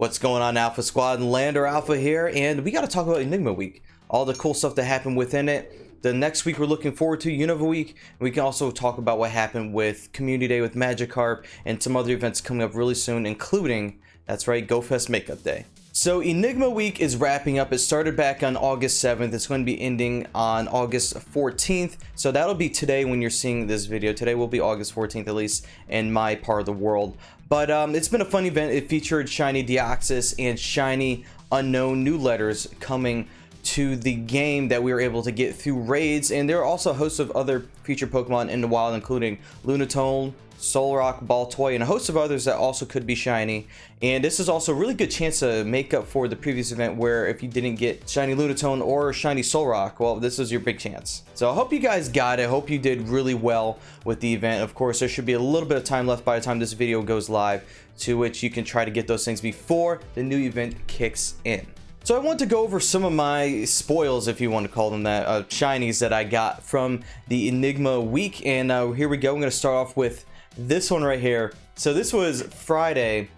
What's going on, Alpha Squad? Lander Alpha here, and we got to talk about Enigma Week. All the cool stuff that happened within it. The next week we're looking forward to Unova Week. We can also talk about what happened with Community Day with Magikarp and some other events coming up really soon, including, that's right, GoFest Makeup Day. So Enigma Week is wrapping up. It started back on August 7th. It's going to be ending on August 14th. So that'll be today when you're seeing this video. Today will be August 14th, at least in my part of the world. But it's been a fun event. It featured Shiny Deoxys and Shiny Unknown new letters coming to the game that we were able to get through raids. And there are also a host of other featured Pokemon in the wild, including Lunatone, Solrock, Baltoy, and a host of others that also could be shiny. And this is also a really good chance to make up for the previous event where if you didn't get shiny Lunatone or shiny Solrock, well, this is your big chance. So I hope you guys got it. I hope you did really well with the event. Of course, there should be a little bit of time left by the time this video goes live, to which you can try to get those things before the new event kicks in. So I want to go over some of my spoils, if you want to call them that, shinies that I got from the Enigma Week. And here we go. I'm going to start off with this one right here. So this was Friday,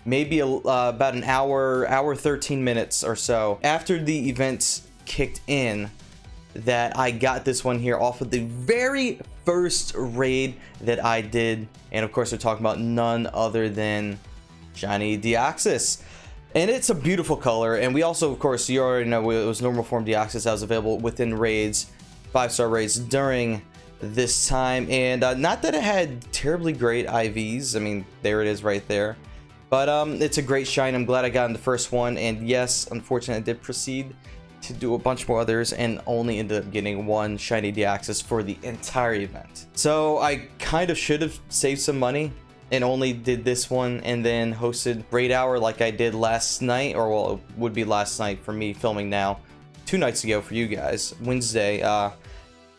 maybe about an hour 13 minutes or so after the events kicked in, that I got this one here off of the very first raid that I did. And of course, we're talking about none other than Shiny Deoxys. And it's a beautiful color. And we also, of course, you already know it was normal form Deoxys that was available within raids, 5-star raids during this time. And not that it had terribly great IVs. I mean, there it is right there. But it's a great shine. I'm glad I got in the first one. And yes, unfortunately, I did proceed to do a bunch more others and only ended up getting one Shiny Deoxys for the entire event. So I kind of should have saved some money and only did this one and then hosted Raid Hour like I did last night, or well, it would be last night for me filming now, 2 nights ago for you guys, Wednesday,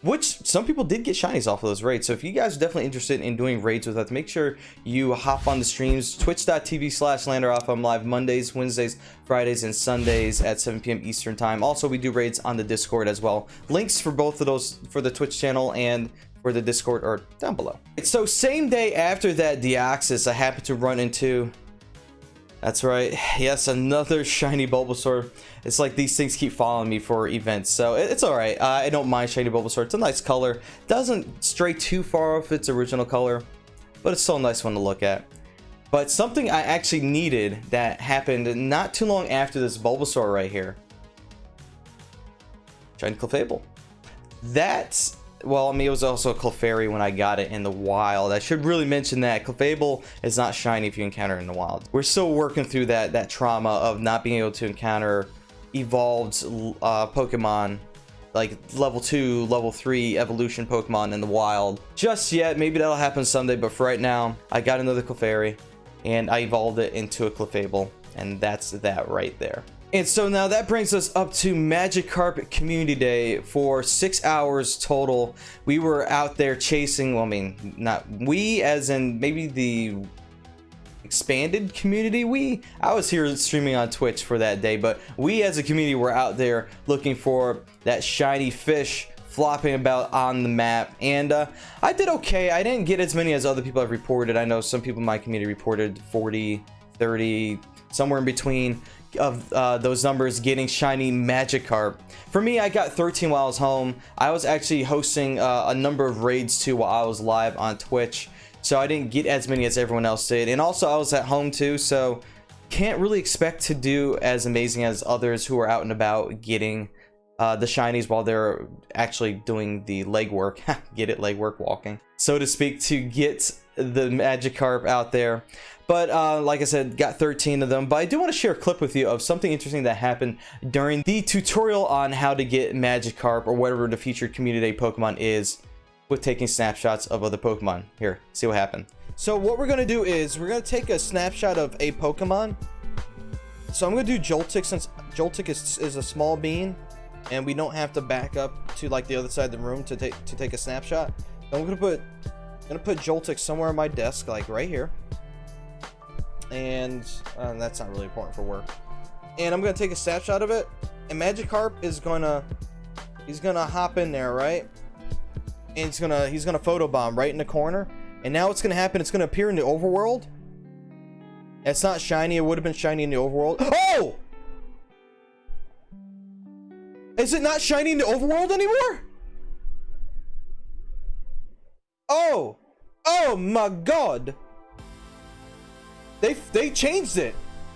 which some people did get shinies off of those raids. So if you guys are definitely interested in doing raids with us, make sure you hop on the streams, twitch.tv/LanderAlpha. I'm live Mondays, Wednesdays, Fridays, and Sundays at 7 p.m. Eastern time. Also, we do raids on the Discord as well. Links for both of those, for the Twitch channel and for the Discord, are down below. So same day after that Deoxys, I happened to run into, that's right, yes, another shiny Bulbasaur. It's like these things keep following me for events, so it's all right. I don't mind shiny Bulbasaur. It's a nice color. Doesn't stray too far off its original color, but it's still a nice one to look at. But something I actually needed that happened not too long after this Bulbasaur right here. Shiny Clefable. That's, well, I mean, it was also a Clefairy when I got it in the wild. I should really mention that Clefable is not shiny if you encounter it in the wild. We're still working through that trauma of not being able to encounter evolved Pokemon, like level 2, level 3 evolution Pokemon in the wild just yet. Maybe that'll happen someday, but for right now, I got another Clefairy and I evolved it into a Clefable, and that's that right there. And so now that brings us up to Magikarp Community Day for 6 hours total. We were out there chasing, well, I mean, not we as in maybe the expanded community. I was here streaming on Twitch for that day, but we as a community were out there looking for that shiny fish flopping about on the map. And I did okay. I didn't get as many as other people have reported. I know some people in my community reported 40, 30, somewhere in between of those numbers getting shiny Magikarp. For me, I got 13 while I was home. I was actually hosting a number of raids too while I was live on Twitch, so I didn't get as many as everyone else did. And also I was at home too, so can't really expect to do as amazing as others who are out and about getting the shinies while they're actually doing the legwork. Get it, legwork, walking, so to speak, to get the Magikarp out there. But like I said, got 13 of them. But I do want to share a clip with you of something interesting that happened during the tutorial on how to get Magikarp, or whatever the featured Community Day Pokemon is, with taking snapshots of other Pokemon. Here, see what happened. So what we're going to do is we're going to take a snapshot of a Pokemon. So I'm going to do Joltik, since Joltik is a small bean and we don't have to back up to like the other side of the room to take a snapshot. I'm going to put Joltik somewhere on my desk, like right here. And that's not really important for work. And I'm gonna take a snapshot of it, and Magikarp is he's gonna hop in there, right? And he's gonna photobomb right in the corner. And now what's gonna happen? It's gonna appear in the overworld, It's not shiny. It would have been shiny in the overworld. Oh! Is it not shiny in the overworld anymore? Oh! Oh my god! They changed it.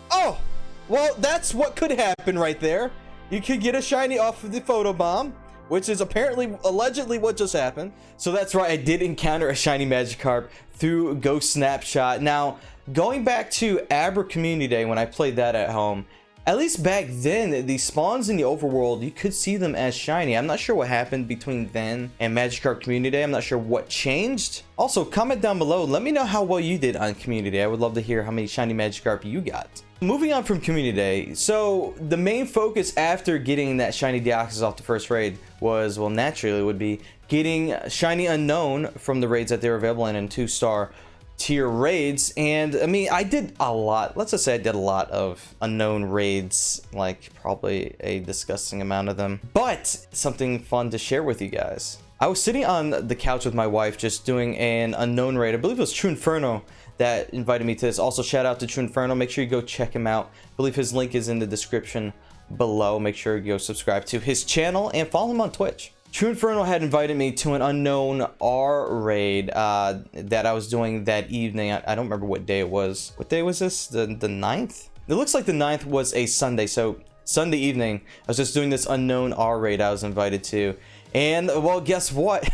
Oh! Well, that's what could happen right there. You could get a shiny off of the photobomb, which is apparently, allegedly what just happened. So that's right, I did encounter a shiny Magikarp through Ghost Snapshot. Now, going back to Aber Community Day when I played that at home, at least back then, the spawns in the overworld, you could see them as shiny. I'm not sure what happened between then and Magikarp Community Day. I'm not sure what changed. Also, comment down below. Let me know how well you did on Community Day. I would love to hear how many shiny Magikarp you got. Moving on from Community Day, so the main focus after getting that Shiny Deoxys off the first raid was, well, naturally it would be getting Shiny Unknown from the raids that they were available in 2-star tier raids. And I mean, I did a lot. Let's just say I did a lot of unknown raids, like probably a disgusting amount of them, but something fun to share with you guys. I was sitting on the couch with my wife just doing an unknown raid. I believe it was True Inferno that invited me to this. Also, shout out to True Inferno. Make sure you go check him out. I believe his link is in the description below. Make sure you go subscribe to his channel and follow him on Twitch. True Inferno had invited me to an unknown R raid that I was doing that evening. I don't remember what day it was. What day was this? The 9th? It looks like the 9th was a Sunday. So Sunday evening, I was just doing this unknown R raid I was invited to. And, well, guess what?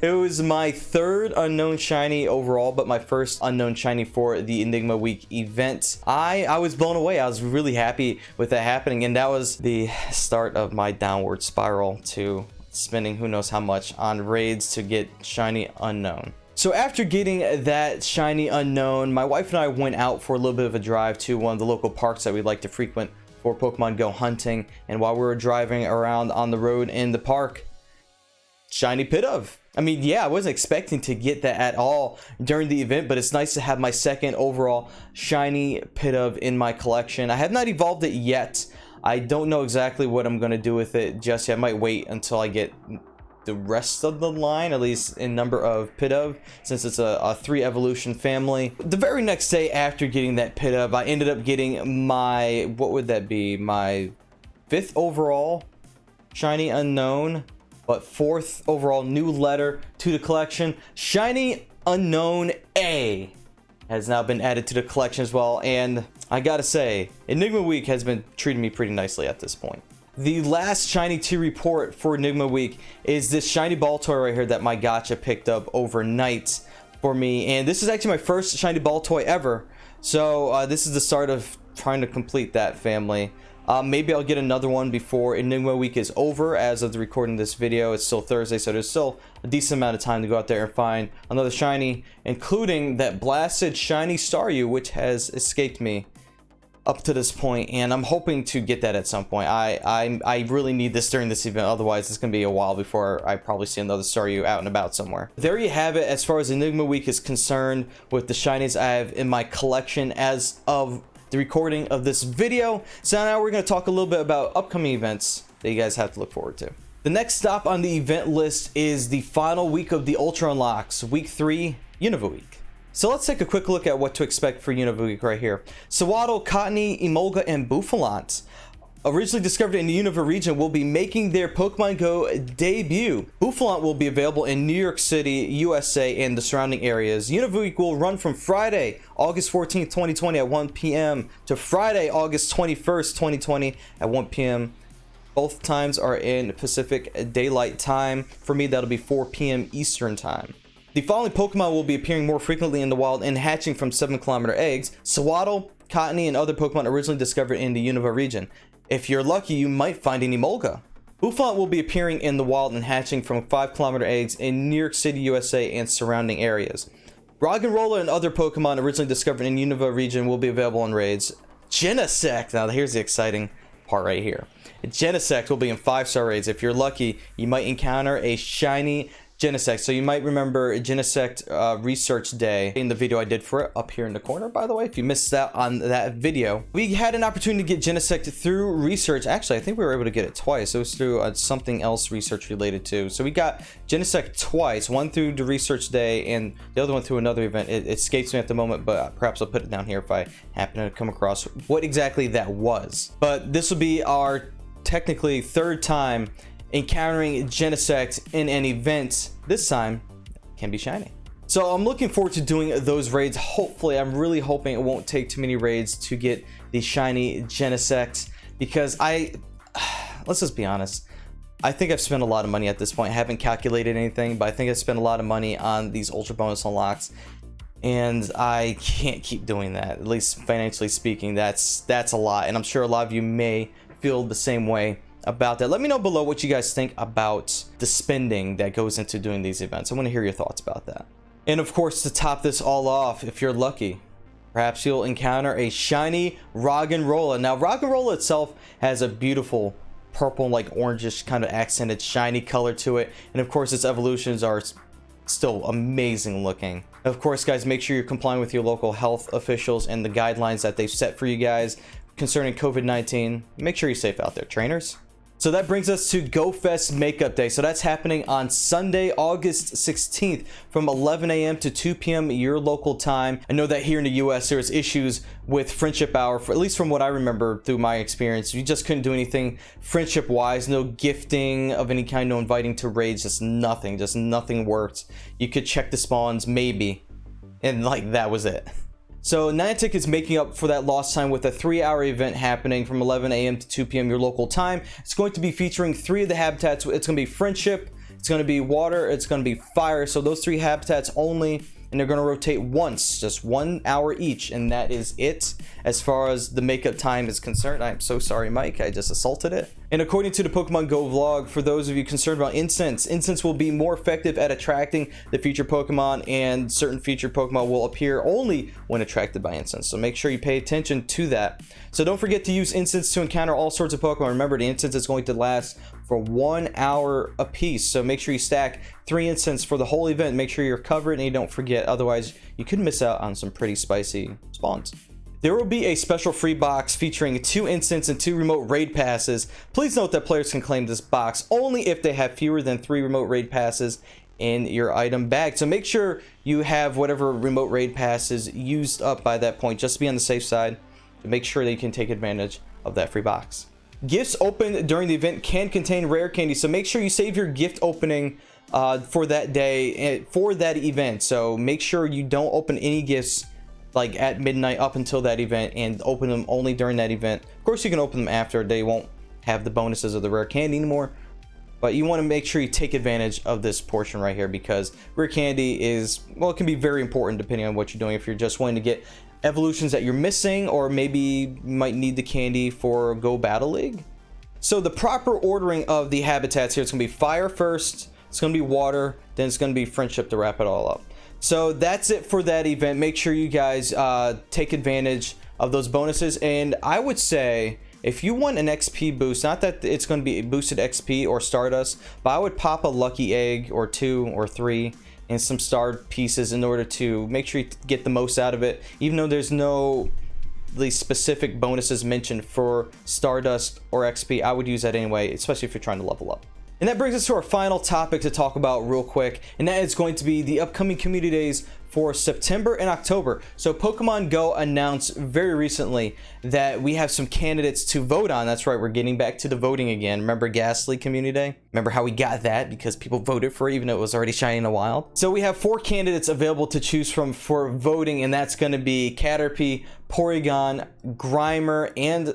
It was my 3rd unknown shiny overall, but my first unknown shiny for the Enigma Week event. I was blown away. I was really happy with that happening, and that was the start of my downward spiral to spending who knows how much on raids to get shiny unknown. So after getting that shiny unknown, my wife and I went out for a little bit of a drive to one of the local parks that we like to frequent for Pokemon Go hunting. And while we were driving around on the road in the park, shiny Pidove. I mean, yeah, I wasn't expecting to get that at all during the event, but it's nice to have my 2nd overall shiny Pidove in my collection. I have not evolved it yet. I don't know exactly what I'm going to do with it just yet. I might wait until I get the rest of the line, at least in number of Pidove, since it's a 3 evolution family. The very next day after getting that Pidove, I ended up getting my, what would that be? My 5th overall shiny unknown, but 4th overall new letter to the collection. Shiny Unknown A has now been added to the collection as well, and I gotta say, Enigma Week has been treating me pretty nicely at this point. The last shiny to report for Enigma Week is this shiny ball toy right here that my gacha picked up overnight for me, and this is actually my first shiny ball toy ever, so this is the start of trying to complete that family. Maybe I'll get another one before Enigma Week is over. As of the recording of this video, it's still Thursday, so there's still a decent amount of time to go out there and find another shiny, including that blasted shiny Staryu, which has escaped me up to this point, and I'm hoping to get that at some point. I really need this during this event, otherwise it's gonna be a while before I probably see another Staryu out and about somewhere. There you have it as far as Enigma Week is concerned with the shinies I have in my collection as of the recording of this video. So now we're going to talk a little bit about upcoming events that you guys have to look forward to. The next stop on the event list is the final week of the Ultra Unlocks, week 3, Unova Week. So let's take a quick look at what to expect for Unova Week right here. Sewaddle, Cottony, Emolga, and Bouffalant, originally discovered in the Unova region, will be making their Pokemon Go debut. Bouffalant will be available in New York City, USA, and the surrounding areas. Unova Week will run from Friday, August 14th, 2020 at 1 p.m. to Friday, August 21st, 2020 at 1 p.m. Both times are in Pacific Daylight Time. For me, that'll be 4 p.m. Eastern Time. The following Pokemon will be appearing more frequently in the wild and hatching from 7-kilometer eggs: Sewaddle, Cottony, and other Pokemon originally discovered in the Unova region. If you're lucky, you might find an Emolga. Bouffalant will be appearing in the wild and hatching from 5-kilometer eggs in New York City, USA, and surrounding areas. Roggenrola and other Pokemon originally discovered in Unova region will be available in raids. Genesect, now here's the exciting part right here. Genesect will be in 5-star raids. If you're lucky, you might encounter a shiny Genesect. So you might remember Genesect research day in the video I did for it up here in the corner, by the way. If you missed out on that video, we had an opportunity to get Genesect through research. Actually, I think we were able to get it twice. It was through something else research related to. So we got Genesect twice, one through the research day and the other one through another event. It escapes me at the moment, but perhaps I'll put it down here if I happen to come across what exactly that was. But this will be our technically third time encountering Genesect in an event. This time can be shiny. So I'm looking forward to doing those raids. Hopefully, I'm really hoping it won't take too many raids to get the shiny Genesect, because let's just be honest, I think I've spent a lot of money at this point. I haven't calculated anything, but I think I've spent a lot of money on these ultra bonus unlocks, and I can't keep doing that. At least financially speaking, that's a lot, and I'm sure a lot of you may feel the same way about that. Let me know below what you guys think about the spending that goes into doing these events. I want to hear your thoughts about that. And of course, to top this all off, if you're lucky, perhaps you'll encounter a shiny Roggenrola. Now, Roggenrola itself has a beautiful purple, like orangish kind of accented shiny color to it, and of course its evolutions are still amazing looking. Of course, guys, make sure you're complying with your local health officials and the guidelines that they've set for you guys concerning COVID-19. Make sure you're safe out there, trainers. So that brings us to GoFest Makeup Day. So that's happening on Sunday, August 16th from 11 a.m. to 2 p.m. your local time. I know that here in the US there's issues with Friendship Hour, at least from what I remember through my experience. You just couldn't do anything friendship wise, no gifting of any kind, no inviting to raids, just nothing worked. You could check the spawns maybe, and like that was it. So Niantic is making up for that lost time with a 3-hour event happening from 11 a.m. to 2 p.m. your local time. It's going to be featuring 3 of the habitats. It's going to be Friendship, it's going to be Water, it's going to be Fire. So those 3 habitats only, and they're going to rotate once, just 1 hour each, and that is it as far as the makeup time is concerned. I'm so sorry, Mike, I just assaulted it. And according to the Pokemon Go vlog, for those of you concerned about incense will be more effective at attracting the featured Pokemon, and certain featured Pokemon will appear only when attracted by incense. So make sure you pay attention to that. So don't forget to use incense to encounter all sorts of Pokemon. Remember, the incense is going to last for 1 hour a piece. So make sure you stack 3 incense for the whole event. Make sure you're covered and you don't forget. Otherwise, you could miss out on some pretty spicy spawns. There will be a special free box featuring 2 instants and 2 remote raid passes. Please note that players can claim this box only if they have fewer than 3 remote raid passes in your item bag. So make sure you have whatever remote raid passes used up by that point, just to be on the safe side, to make sure that you can take advantage of that free box. Gifts opened during the event can contain rare candy, so make sure you save your gift opening for that day, for that event. So make sure you don't open any gifts like at midnight up until that event, and open them only during that event. Of course, you can open them after. They won't have the bonuses of the rare candy anymore, but you want to make sure you take advantage of this portion right here, because rare candy is, well, it can be very important depending on what you're doing. If you're just wanting to get evolutions that you're missing, or maybe you might need the candy for Go Battle League. So the proper ordering of the habitats here, it's gonna be Fire first, it's gonna be Water, then it's gonna be Friendship to wrap it all up. So that's it for that event. Make sure you guys take advantage of those bonuses. And I would say, if you want an XP boost, not that it's going to be boosted XP or Stardust, but I would pop a lucky egg or 2 or 3 and some starred pieces in order to make sure you get the most out of it. Even though there's no the specific bonuses mentioned for Stardust or XP, I would use that anyway, especially if you're trying to level up. And that brings us to our final topic to talk about real quick, and that is going to be the upcoming community days for September and October. So Pokemon Go announced very recently that we have some candidates to vote on. That's right, we're getting back to the voting again. Remember Ghastly Community Day? Remember how we got that because people voted for it even though it was already shiny in the wild? So we have 4 candidates available to choose from for voting, and that's going to be Caterpie, Porygon, Grimer, and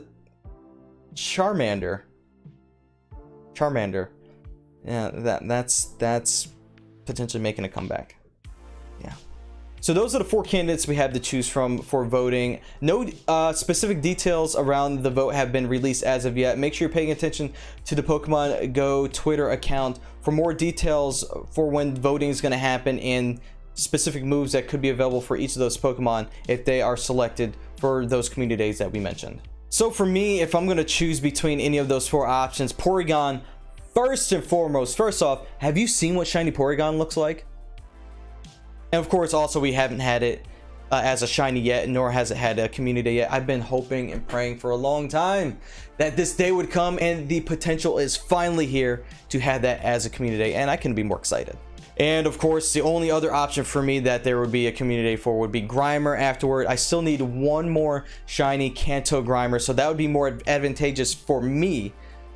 Charmander. Yeah, that's potentially making a comeback. Yeah. So those are the 4 candidates we have to choose from for voting. No specific details around the vote have been released as of yet. Make sure you're paying attention to the Pokemon Go Twitter account for more details for when voting is going to happen and specific moves that could be available for each of those Pokemon if they are selected for those community days that we mentioned. So for me, if I'm going to choose between any of those 4 options, Porygon first and foremost, first off, have you seen what Shiny Porygon looks like? And of course, also, we haven't had it as a shiny yet, nor has it had a community yet. I've been hoping and praying for a long time that this day would come, and the potential is finally here to have that as a community, and I couldn't be more excited. And of course, the only other option for me that there would be a community for would be Grimer afterward. I still need one more shiny Kanto Grimer, so that would be more advantageous for me,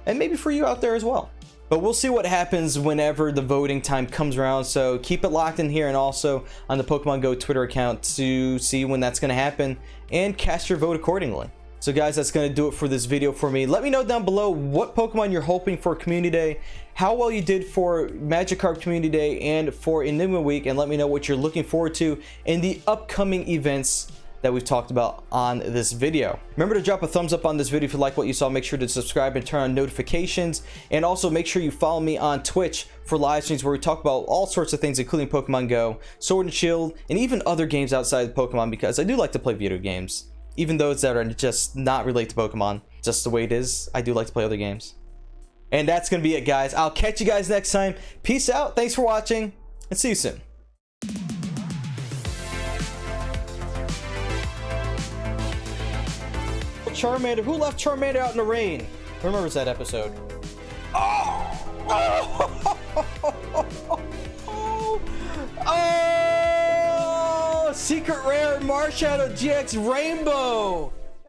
and maybe for you out there as well. But we'll see what happens whenever the voting time comes around, so keep it locked in here and also on the Pokemon Go Twitter account to see when that's going to happen and cast your vote accordingly. So guys, that's going to do it for this video for me. Let me know down below what Pokemon you're hoping for Community Day, how well you did for Magikarp Community Day and for Enigma Week, and let me know what you're looking forward to in the upcoming events that we've talked about on this video. Remember to drop a thumbs up on this video if you like what you saw. Make sure to subscribe and turn on notifications, and also make sure you follow me on Twitch for live streams where we talk about all sorts of things, including Pokemon Go, Sword and Shield, and even other games outside of Pokemon, because I do like to play video games, even those that are just not related to Pokemon. Just the way it is, I do like to play other games. And that's gonna be it, guys. I'll catch you guys next time. Peace out, thanks for watching, and see you soon. Charmander, who left Charmander out in the rain? Who remembers that episode? Oh, secret rare Marshadow GX Rainbow.